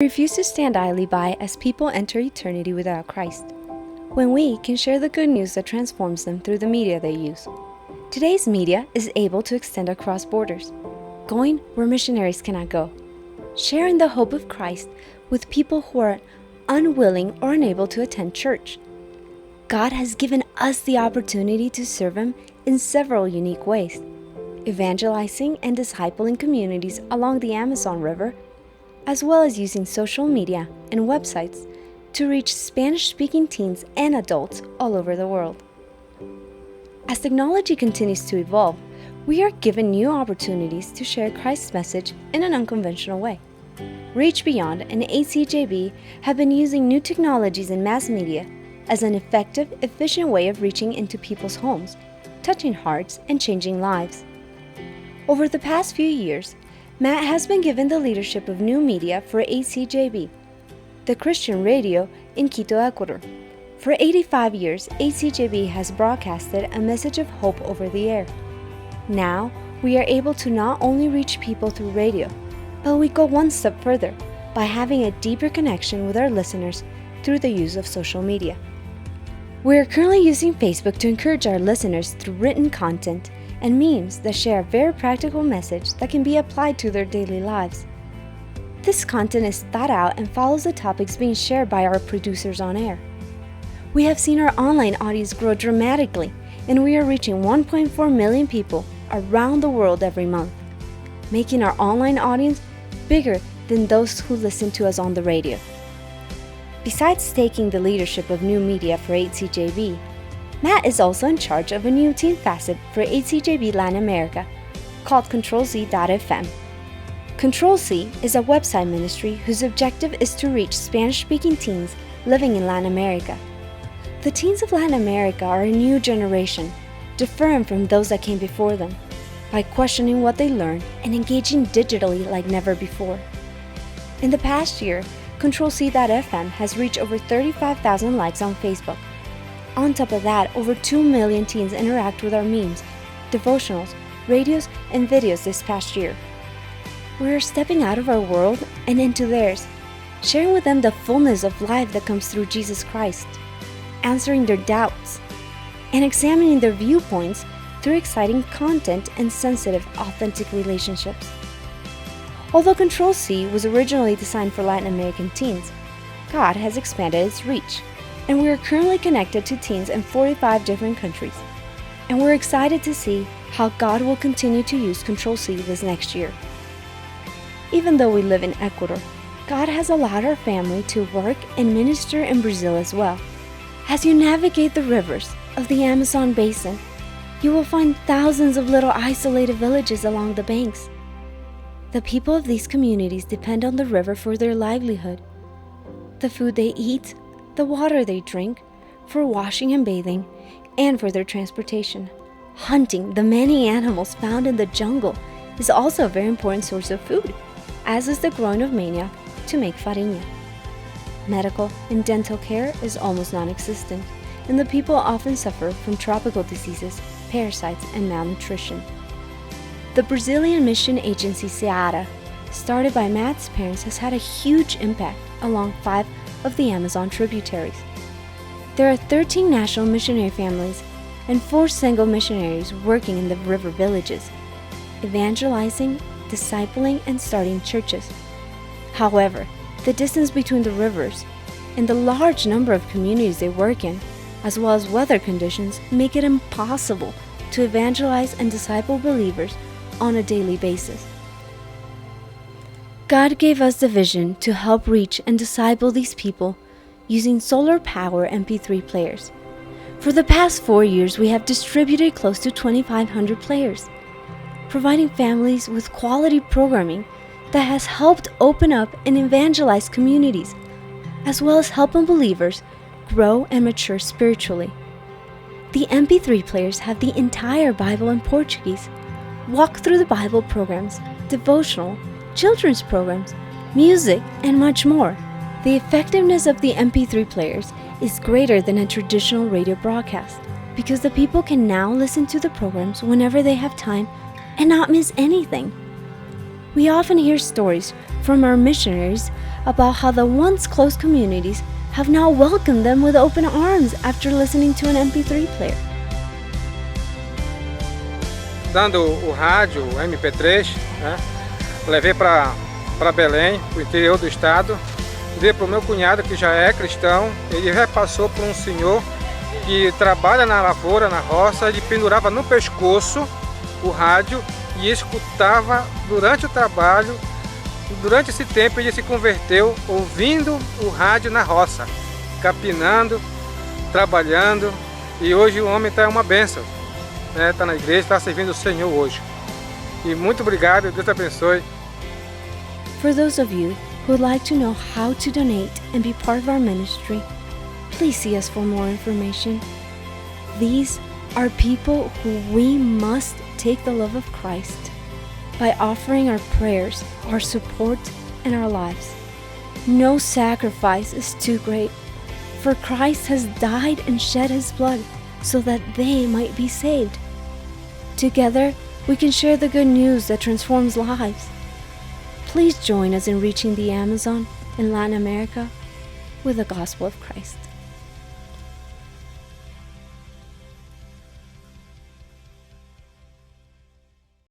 Refuse to stand idly by as people enter eternity without Christ, when we can share the good news that transforms them through the media they use. Today's media is able to extend across borders, going where missionaries cannot go, sharing the hope of Christ with people who are unwilling or unable to attend church. God has given us the opportunity to serve Him in several unique ways, evangelizing and discipling communities along the Amazon River, as well as using social media and websites to reach Spanish-speaking teens and adults all over the world. As technology continues to evolve, we are given new opportunities to share Christ's message in an unconventional way. Reach Beyond and ACJB have been using new technologies in mass media as an effective, efficient way of reaching into people's homes, touching hearts, and changing lives. Over the past few years, Matt has been given the leadership of new media for ACJB, the Christian radio in Quito, Ecuador. For 85 years, ACJB has broadcasted a message of hope over the air. Now, we are able to not only reach people through radio, but we go one step further by having a deeper connection with our listeners through the use of social media. We are currently using Facebook to encourage our listeners through written content and memes that share a very practical message that can be applied to their daily lives. This content is thought out and follows the topics being shared by our producers on air. We have seen our online audience grow dramatically, and we are reaching 1.4 million people around the world every month, making our online audience bigger than those who listen to us on the radio. Besides taking the leadership of new media for ACJB, Matt is also in charge of a new teen facet for ACJB Latin America called ControlZ.fm. Control-C is a website ministry whose objective is to reach Spanish-speaking teens living in Latin America. The teens of Latin America are a new generation, different from those that came before them, by questioning what they learn and engaging digitally like never before. In the past year, ControlC.fm has reached over 35,000 likes on Facebook. On top of that, over 2 million teens interact with our memes, devotionals, radios, and videos this past year. We are stepping out of our world and into theirs, sharing with them the fullness of life that comes through Jesus Christ, answering their doubts, and examining their viewpoints through exciting content and sensitive, authentic relationships. Although Control-C was originally designed for Latin American teens, God has expanded its reach, and we are currently connected to teens in 45 different countries. And we're excited to see how God will continue to use Control-C this next year. Even though we live in Ecuador, God has allowed our family to work and minister in Brazil as well. As you navigate the rivers of the Amazon basin, you will find thousands of little isolated villages along the banks. The people of these communities depend on the river for their livelihood, the food they eat, the water they drink, for washing and bathing, and for their transportation. Hunting the many animals found in the jungle is also a very important source of food, as is the growing of manioc to make farinha. Medical and dental care is almost non-existent, and the people often suffer from tropical diseases, parasites, and malnutrition. The Brazilian mission agency Seara, started by Matt's parents, has had a huge impact along 5 of the Amazon tributaries. There are 13 national missionary families and 4 single missionaries working in the river villages, evangelizing, discipling, and starting churches. However, the distance between the rivers and the large number of communities they work in, as well as weather conditions, make it impossible to evangelize and disciple believers on a daily basis. God gave us the vision to help reach and disciple these people using solar power MP3 players. For the past 4 years, we have distributed close to 2,500 players, providing families with quality programming that has helped open up and evangelize communities, as well as help unbelievers grow and mature spiritually. The MP3 players have the entire Bible in Portuguese, walk through the Bible programs, devotional, children's programs, music, and much more. The effectiveness of the MP3 players is greater than a traditional radio broadcast because the people can now listen to the programs whenever they have time and not miss anything. We often hear stories from our missionaries about how the once close communities have now welcomed them with open arms after listening to an MP3 player. Dando o rádio, o MP3, né, levei para Belém, para o interior do estado, dei para o meu cunhado que já é cristão. Ele repassou para um senhor que trabalha na lavoura, na roça. Ele pendurava no pescoço o rádio e escutava durante o trabalho. Durante esse tempo ele se converteu ouvindo o rádio na roça, capinando, trabalhando, e hoje o homem está uma bênção, né? Está na igreja, está servindo o Senhor hoje. E muito obrigado, Deus te abençoe. For those of you who would like to know how to donate and be part of our ministry, please see us for more information. These are people who we must take the love of Christ by offering our prayers, our support, and our lives. No sacrifice is too great, for Christ has died and shed his blood so that they might be saved. Together, we can share the good news that transforms lives. Please join us in reaching the Amazon and Latin America with the gospel of Christ.